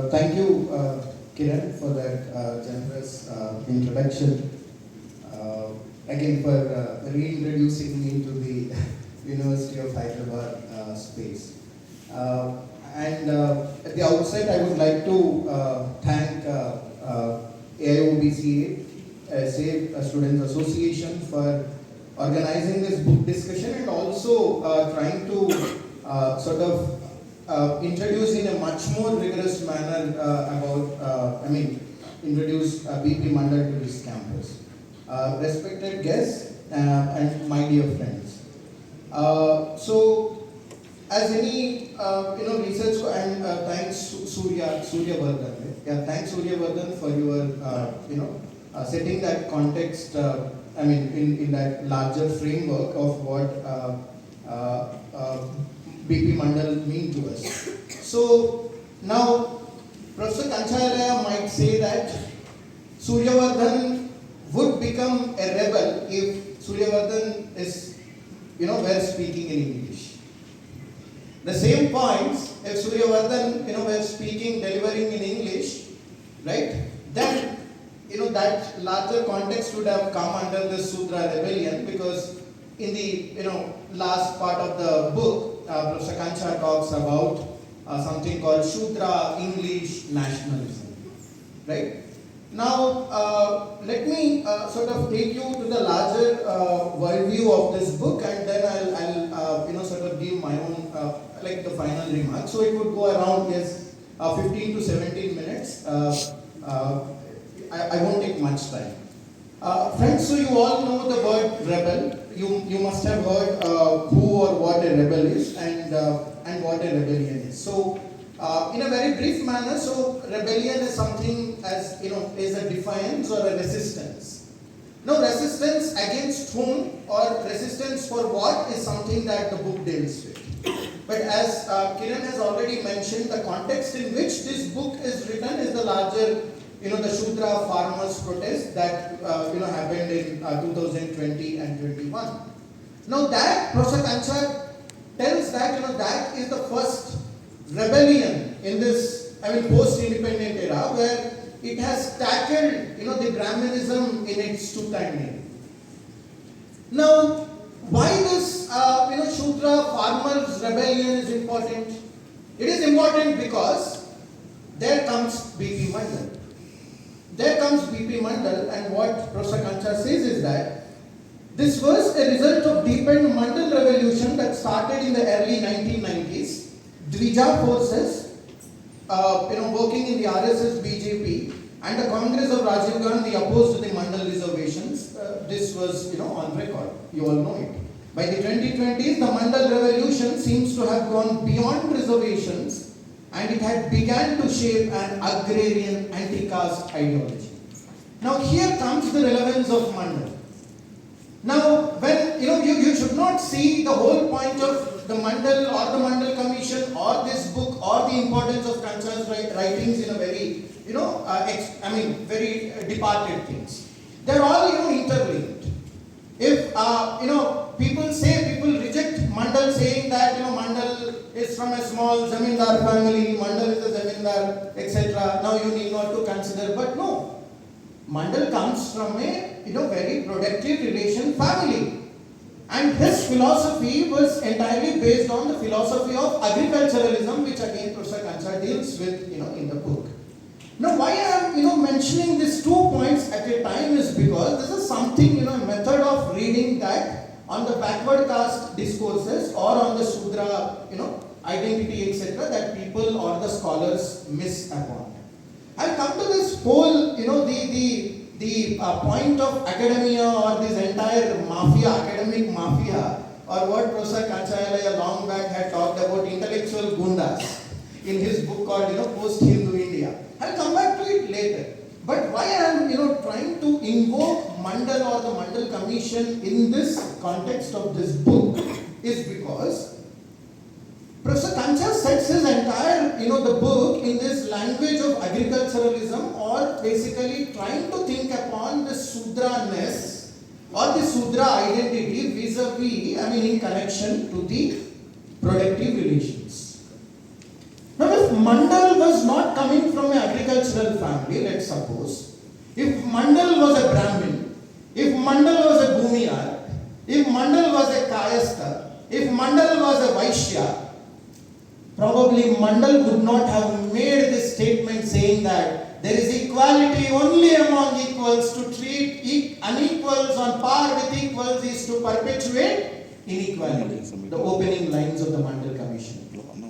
Thank you, Kiran, for that generous introduction. Again, for reintroducing me to the University of Hyderabad space. At the outset, I would like to thank AIOBCA, SAFE Students Association, for organizing this book discussion and also trying to sort of introduce in a much more rigorous manner introduce BP Mandal to this campus. Respected guests and my dear friends. So, as any research and thanks Surya Vardhan. Yeah, thanks Surya Vardhan for your setting that context. In that larger framework of what BP Mandal mean to us. So now Professor Kanchayalaya might say that Suryavardhan would become a rebel if Suryavardhan is were speaking in English. The same points, if Suryavardhan were speaking, delivering in English, right? Then that larger context would have come under the Sudra rebellion, because in the last part of the book, Professor Kancha talks about something called Shudra English nationalism, right? Now, let me sort of take you to the larger worldview of this book, and then I'll sort of give my own the final remarks. So it would go around 15 to 17 minutes. I won't take much time. Friends, so you all know the word rebel. You must have heard who or what a rebel is and what a rebellion is. So, in a very brief manner, so rebellion is something as is a defiance or a resistance. Now, resistance against whom or resistance for what is something that the book deals with. But as Kiran has already mentioned, the context in which this book is written is the larger the Shudra farmers protest that happened in 2020 and 21. Now that Professor Kancha tells that that is the first rebellion in this post-independent era where it has tackled the Brahmanism in its truth and name. Now why this Shudra farmers rebellion is important? It is important because there comes BP Mandal. There comes BP Mandal, and what Professor Kancha says is that this was a result of deepened Mandal revolution that started in the early 1990s. Dvija forces, working in the RSS BJP and the Congress of Rajiv Gandhi opposed the Mandal reservations. This was on record. You all know it. By the 2020s, the Mandal revolution seems to have gone beyond reservations, and it had begun to shape an agrarian anti-caste ideology. Now here comes the relevance of Mandal. Now when you should not see the whole point of the Mandal or the Mandal Commission or this book or the importance of Kancha's writings in a very very departed things. They're all interlinked. If people reject Mandal, saying that Mandal is from a small zamindar family, Mandal is a zamindar, etc. Now you need not to consider, but no, Mandal comes from a very productive relation family, and his philosophy was entirely based on the philosophy of agriculturalism, which again Professor Kancha deals with in the book. Now why I am mentioning these 2 points at a time is because this is something a method of reading that on the backward caste discourses or on the Shudra identity, etc., that people or the scholars miss upon. I'll come to this whole the point of academia or this entire mafia, academic mafia, or what Professor Kanchayalaya long back had talked about, intellectual gundas, in his book called Post-Hindu India. I'll come back to it later. But why I am trying to invoke Mandal or the Mandal Commission in this context of this book is because Professor Kancha sets his entire the book in this language of agriculturalism, or basically trying to think upon the Sudra-ness or the Sudra identity vis-a-vis, in connection to the productive relations. Now if Mandal was not coming from an agricultural family, let's suppose, if Mandal was a Brahmin, if Mandal was a Bhumiyar, if Mandal was a Kayastha, if Mandal was a Vaishya, probably Mandal would not have made this statement saying that there is equality only among equals. To treat unequals on par with equals is to perpetuate inequality. The opening lines of the Mandal Commission.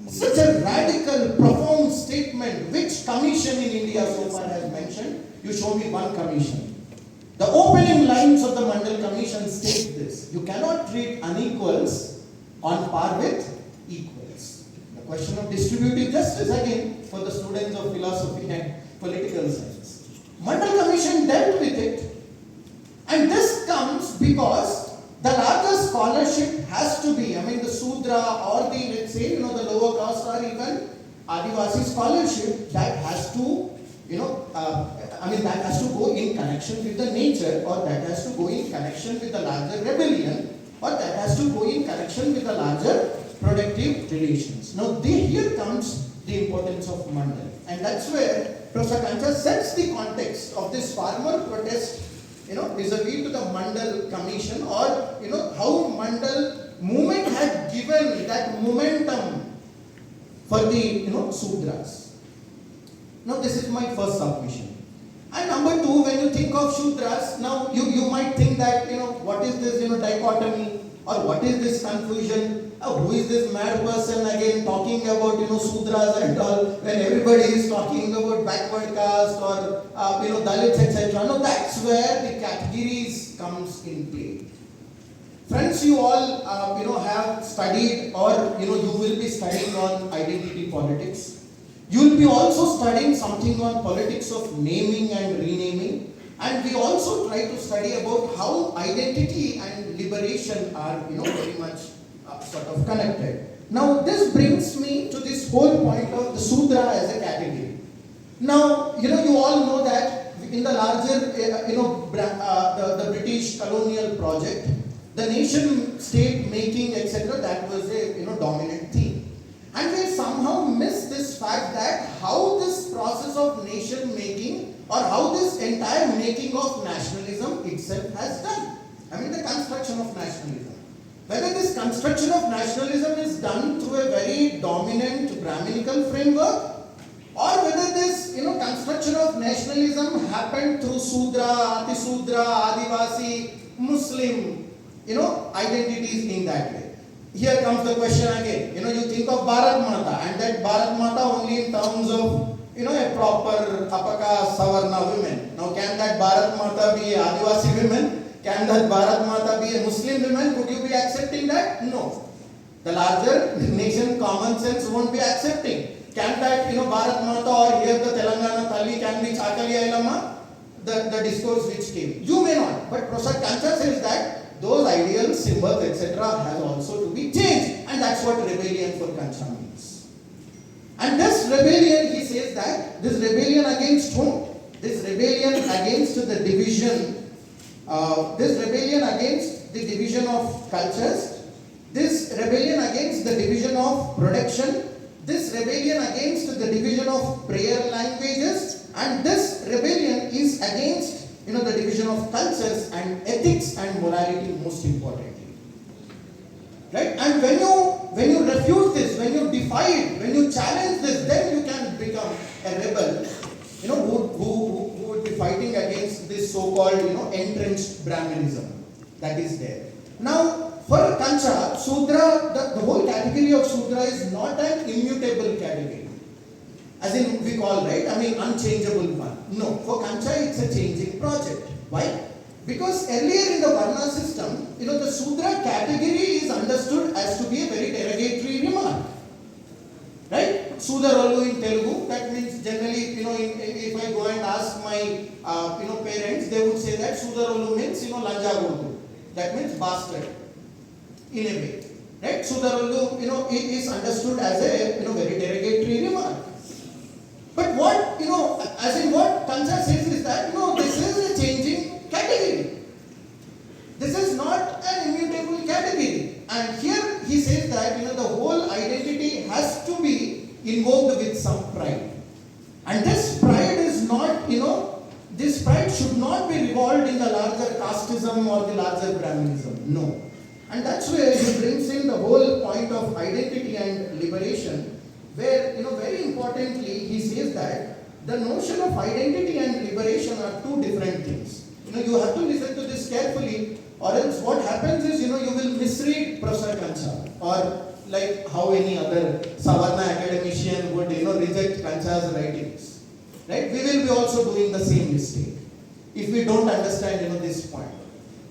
Such a radical, profound statement. Which commission in India so far has mentioned? You show me one commission. The opening lines of the Mandal Commission state this: you cannot treat unequals on par with equals. The question of distributive justice again for the students of philosophy and political science. Mandal Commission dealt with it, and this comes because the larger scholarship has to be, the Sudra or the, let's say, the lower caste or even Adivasi scholarship, that has to, that has to go in connection with the nature, or that has to go in connection with the larger rebellion, or that has to go in connection with the larger productive relations. Now, here comes the importance of Mandal, and that's where Professor Kancha sets the context of this farmer protest, vis-a-vis to the Mandal Commission, or how Mandal movement had given that momentum for the Sudras. Now this is my first submission. And number two, when you think of Shudras, now you might think that what is this dichotomy, or what is this confusion? Who is this mad person again talking about Sudras and all, when everybody is talking about backward caste or Dalits, etc. No, that's where the categories comes in play. Friends, you all have studied, or you will be studying on identity politics. You will be also studying something on politics of naming and renaming, and we also try to study about how identity and liberation are very much sort of connected. Now this brings me to this whole point of the Sudra as a category. Now you all know that in the larger the British colonial project, the nation state making, etc., that was a dominant theme. And we somehow miss this fact that how this process of nation making, or how this entire making of nationalism itself has done. The construction of nationalism. Whether this construction of nationalism is done through a very dominant Brahminical framework, or whether this construction of nationalism happened through Sudra, Atisudra, Adivasi, Muslim identities in that way. Here comes the question again. You think of Bharat Mata, and that Bharat Mata only in terms of a proper upper caste Savarna women. Now, can that Bharat Mata be Adivasi women? Can that Bharat Mata be a Muslim woman? Would you be accepting that? No. The larger nation common sense won't be accepting. Can that Bharat Mata, or here the Telangana Tali can be Chakali Ailama? The discourse which came. You may not, but Professor Kancha says that those ideals, symbols, etc. has also to be changed, and that's what rebellion for Kancha means. And this rebellion, he says that this rebellion against whom? This rebellion against the division. This rebellion against the division of cultures, this rebellion against the division of production, this rebellion against the division of prayer languages, and this rebellion is against the division of cultures and ethics and morality, most importantly. Right? And when you refute this, when you defy it, when you challenge this, then you can become a rebel, who would be fighting against this so-called, entrenched Brahminism that is there. Now, for Kancha, Sudra, the whole category of Sudra is not an immutable category. As in we call, right? Unchangeable one. No, for Kancha it's a changing project. Why? Because earlier in the Varna system, the Sudra category is understood as to be a very derogatory remark. Right? Sudarolu in Telugu, that means generally, if I go and ask my, parents, they would say that Sudarolu means, Lanjagodu. That means bastard, in a way. Right? Sudarolu, is understood as a, very derogatory remark. But what, as in what Kancha says is that, this is a changing category. This is not an immutable category. And here he says that, the whole identity has to be invoked with with some pride. And this pride is not, this pride should not be revolved in the larger casteism or the larger Brahminism. No. And that's where he brings in the whole point of identity and liberation, where, very importantly, he says that the notion of identity and liberation are two different things. You have to listen to this carefully, or else what happens is, you will misread Professor Kancha, or like how any other Savarna academician would, reject Kancha's writings. Right? We will be also doing the same mistake if we don't understand, this point.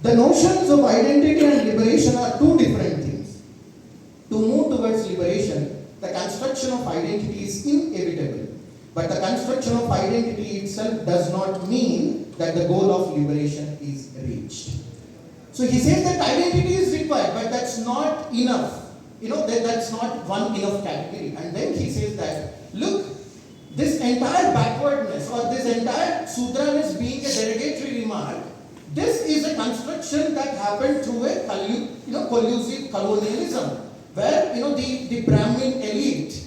The notions of identity and liberation are two different things. To move towards liberation, the construction of identity is inevitable. But the construction of identity itself does not mean that the goal of liberation is reached. So he says that identity is required, but that's not enough. That's not one enough category. And then he says that, look, this entire backwardness or this entire Sudraness being a derogatory remark, this is a construction that happened through a collusive colonialism, where the Brahmin elite,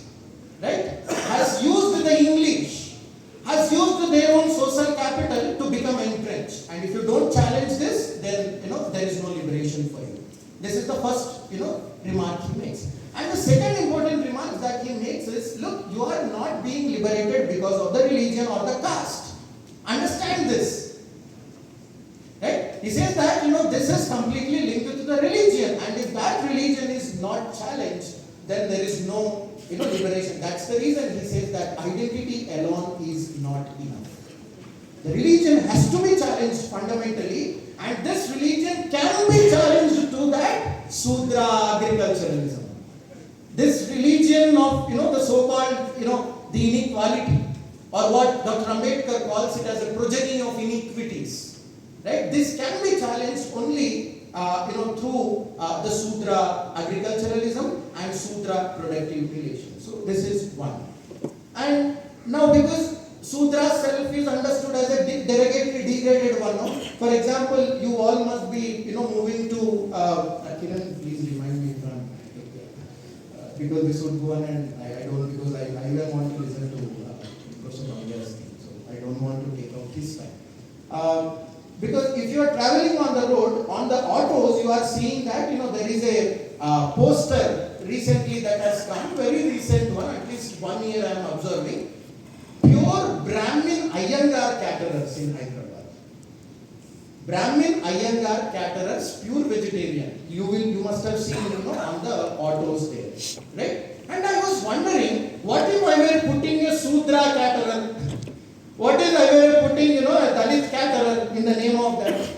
right, has used the English, has used their own social capital to become entrenched. And if you don't challenge this, then there is no liberation for you. This is the first remark he makes. And the second important remark that he makes is, look, you are not being liberated because of the religion or the caste. Understand this. Right? He says that, this is completely linked to the religion, and if that religion is not challenged, then there is no, liberation. That's the reason he says that identity alone is not enough. The religion has to be challenged fundamentally, and this religion can be challenged to that Sudra agriculturalism. This religion of, the so-called, the inequality, or what Dr. Ambedkar calls it as a progeny of iniquities. Right? This can be challenged only, through the Sudra agriculturalism and Sudra productive relations. So this is one. And now, because Sudra self is understood as a derogatory, degraded one. No? For example, you all must be, moving to. Kiran, please remind me from because this would go on, and I don't, because I even want to listen to Professor Banga's thing, so I don't want to take out his time. Because if you are traveling on the road, on the autos, you are seeing that, there is a poster recently that has come, very recent one, at least 1 year I am observing, pure Brahmin Iyengar caterers in Hyderabad. Brahmin Iyengar caterers, pure vegetarian. You must have seen, on the autos there, right? And I was wondering, what if I were putting a Sudra caterer? What if I were putting, a Dalit caterer in the name of that?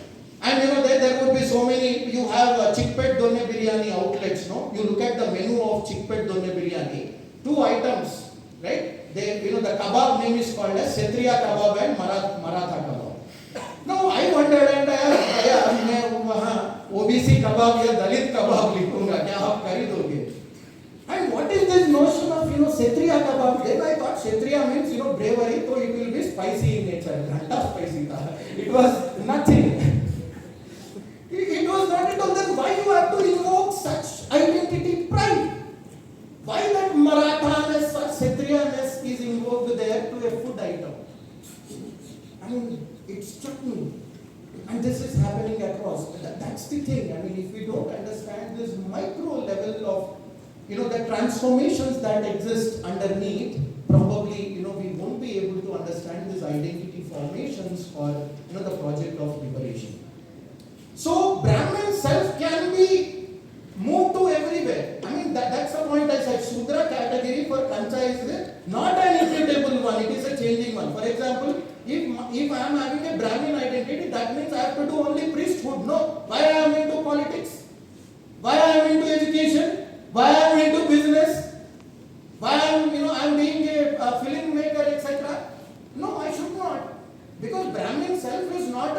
And there would be so many, you have Chickpet Donne Biryani outlets, no? You look at the menu of Chickpet Donne Biryani, 2 items, right? They, the kebab name is called as Kshatriya kebab and Maratha kebab. Now I wondered, and I OBC kebab या Dalit kebab लिखूंगा, क्या आप खरीदोगे? And what is this notion of, Kshatriya kebab? Then I thought Kshatriya means, bravery, so it will be spicy in nature. Ghanta spicy tha. It was nothing. It was not at all. Then why you have to invoke such identity pride? Why that Maratha-ness or Kshatriya-ness is invoked there to a food item? I mean, it struck me. And this is happening across. That's the thing. I mean, if we don't understand this micro level of the transformations that exist underneath, probably, we won't be able to understand these identity formations or, the project of liberation. So, Brahmin self can be moved to everywhere. I mean, that's the point I said. Sudra category for Kancha is not an inevitable one, it is a changing one. For example, if I am having a Brahmin identity, that means I have to do only priesthood. No. Why I am into politics? Why I am into education? Why I am into business? Why I am being a filmmaker, etc. No, I should not. Because Brahmin self is not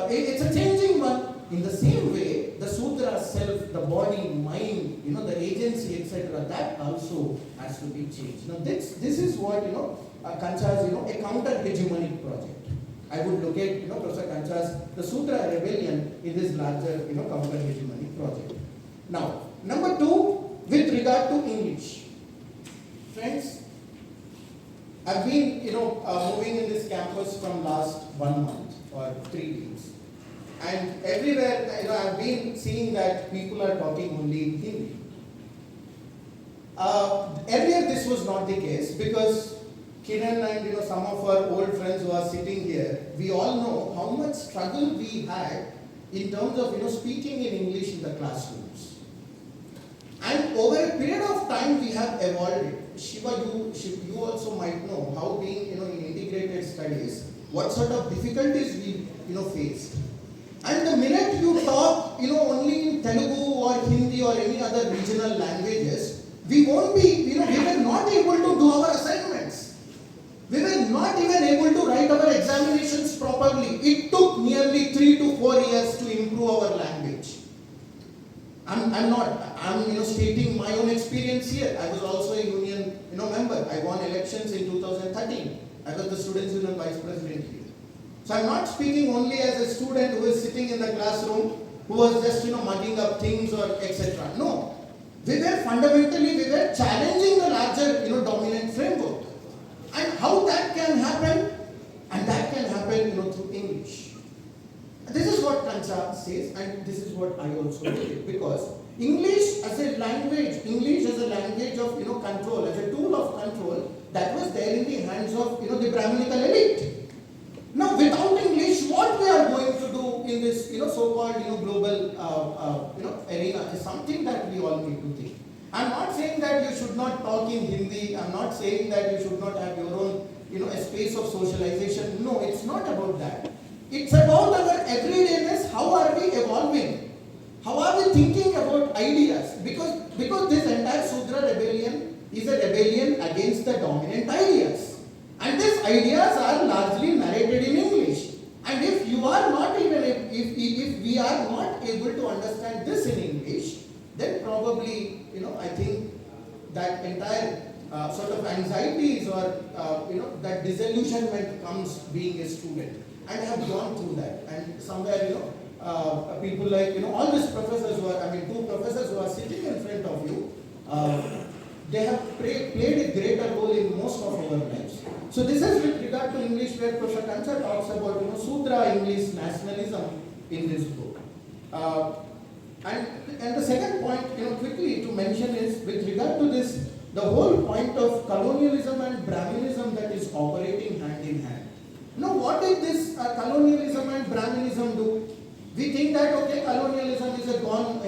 it's a changing one. In the same way, the Sudra self, the body, mind, the agency, etc., that also has to be changed. Now, this is what, Kancha's, a counter-hegemonic project. I would look at, Professor Kancha's, the Sudra rebellion in this larger, counter-hegemonic project. Now, number 2, with regard to English. Friends, I've been, moving in this campus from last 1 month or 3 weeks. And everywhere, I've been seeing that people are talking only Hindi. Earlier this was not the case because Kiran and some of our old friends who are sitting here, we all know how much struggle we had in terms of speaking in English in the classrooms. And over a period of time we have evolved it. Shiva, you also might know how being in integrated studies, what sort of difficulties we faced. And the minute you talk only in Telugu or Hindi or any other regional languages, we won't be, we were not able to do our assignments. We were not even able to write our examinations properly. It took nearly 3 to 4 years to improve our language. I'm stating my own experience here. I was also a union member. I won elections in 2013. I was the Students' Union Vice President here. So I'm not speaking only as a student who is sitting in the classroom, who was just mugging up things or etc. No. We were challenging the larger dominant framework. And how that can happen? And that can happen through English. This is what Kancha says, and this is what I also believe, because English as a language of control, as a tool of control, that was there in the hands of the Brahminical elite. Now, without English, what we are going to do in this so-called global arena is something that we all need to think. I'm not saying that you should not talk in Hindi. I'm not saying that you should not have your own a space of socialization. No, it's not about that. It's about our everydayness. How are we evolving? How are we thinking about ideas? Because this entire Sudra rebellion is a rebellion against the dominant ideas. And these ideas are largely narrated in English. And if you are not even, if we are not able to understand this in English, then probably, I think that entire sort of anxieties or, that disillusionment comes being a student. And I have gone through that. And somewhere, people like, all these professors who are, two professors who are sitting in front of you, they have played a greater role in most of our lives. So this is with regard to English, where Professor Kancha talks about, Sudra English nationalism in this book. And the second point, quickly to mention is, with regard to this, the whole point of colonialism and Brahminism that is operating hand in hand. What did this colonialism and Brahminism do? We think that, okay, colonialism is a gone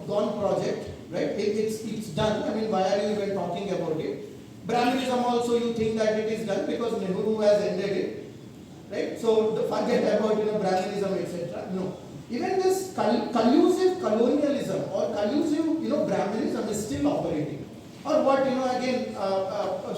project, right? It's done. Why are you even talking about it? Brahminism also, you think that it is done because Nehru has ended it, right? So forget about Brahminism, etc. No. Even this collusive colonialism or collusive Brahminism is still operating. Or what again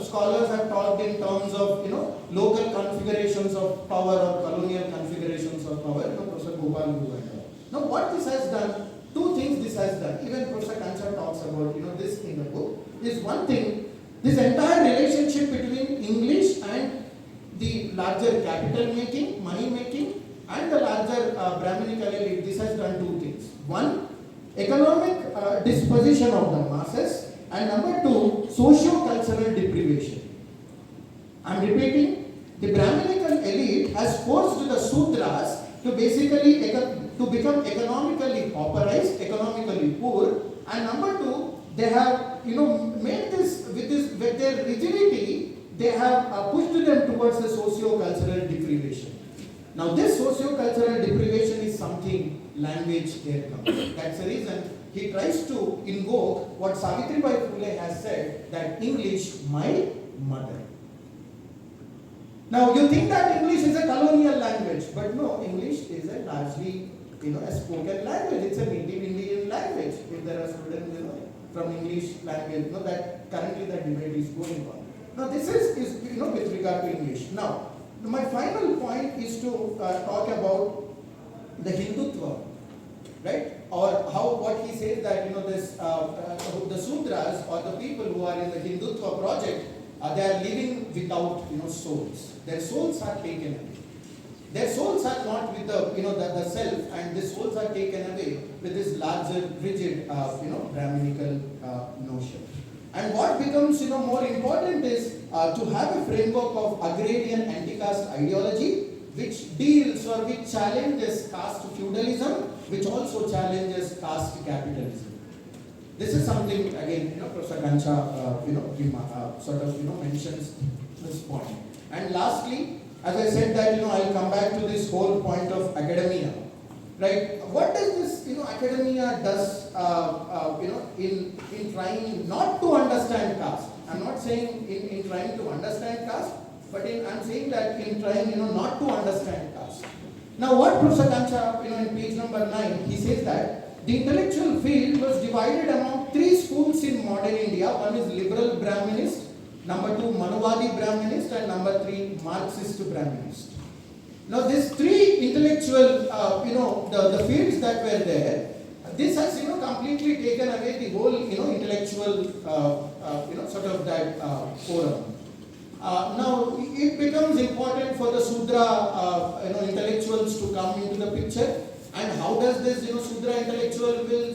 scholars have talked in terms of local configurations of power or colonial configurations of power. Professor Gopal Gu and all. Now what this has done, two things this has done. Even Professor Kancha talks about this in the book. Is one thing, this entire relationship between English and the larger capital making, money making, and the larger Brahminical elite. This has done two things. One, economic disposition of the masses. And number two, socio-cultural deprivation. I'm repeating, the Brahminical elite has forced the Sudras to basically to become economically pauperized, economically poor. And number two, they have made this with their rigidity, they have pushed them towards a socio-cultural deprivation. Now this socio-cultural deprivation is something language here comes. That's the reason he tries to invoke what Savitribai Phule has said, that English, my mother. Now you think that English is a colonial language, but no, English is a largely a spoken language. It's a native Indian language. If there are students from English language, that currently that debate is going on. Now this is with regard to English. Now my final point is to talk about the Hindutva. Right? Or what he says that the Sudras or the people who are in the Hindutva project, they are living without souls. Their souls are taken away. Their souls are not with the self, and the souls are taken away with this larger rigid Brahminical notion. And what becomes more important is to have a framework of agrarian anti-caste ideology which deals or which challenges caste feudalism, which also challenges caste capitalism. This is something again, Professor Gancha, sort of, mentions this point. And lastly, as I said that, I'll come back to this whole point of academia, right? What does this, academia does, in trying not to understand caste? I'm not saying in trying to understand caste, but I'm saying that in trying, not to understand caste. Now, what Professor Gancha, in page number 9, he says that the intellectual field was divided among three schools in modern India. One is liberal Brahminist, number 2 Manuvadi Brahminist, and number 3 Marxist Brahminist. Now these three intellectual, the fields that were there, this has completely taken away the whole intellectual sort of that forum. Now it becomes important for the Sudra intellectuals to come into the picture. And how does this Sudra intellectual will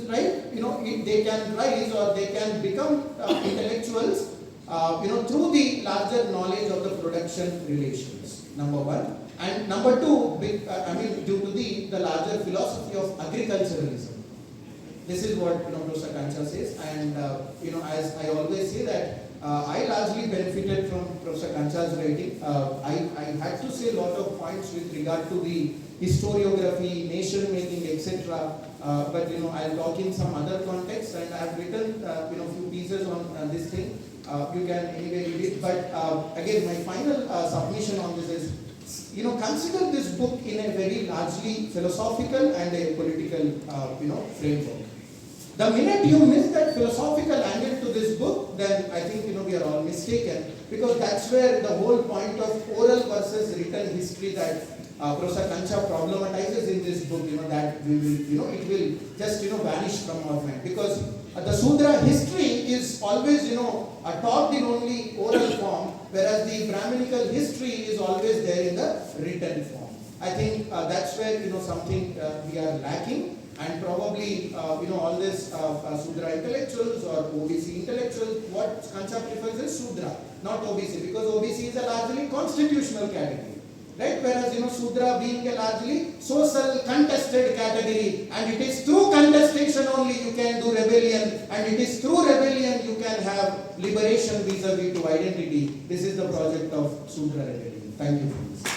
they can rise or they can become intellectuals through the larger knowledge of the production relations, number one. And number two, due to the larger philosophy of agriculturalism. This is what Professor Gancha says, and as I always say that I largely benefited from Professor Gancha's writing. I had to say a lot of points with regard to the historiography, nation making, etc. But I'll talk in some other context, and I've written few pieces on this thing. You can anyway read it. But again, my final submission on this is, consider this book in a very largely philosophical and a political framework. The minute you miss that philosophical angle to this book, then I think we are all mistaken, because that's where the whole point of oral versus written history that Professor Gancha problematizes in this book, that we will, it will just vanish from our mind, because the Sudra history is always taught in only oral form, whereas the Brahminical history is always there in the written form. I think that's where something we are lacking. And probably, all this Sudra intellectuals or OBC intellectuals, what Gancha prefers is Sudra, not OBC, because OBC is a largely constitutional category, right? Whereas, Sudra being a largely social contested category, and it is through contestation only you can do rebellion, and it is through rebellion you can have liberation vis-a-vis to identity. This is the project of Sudra rebellion. Thank you.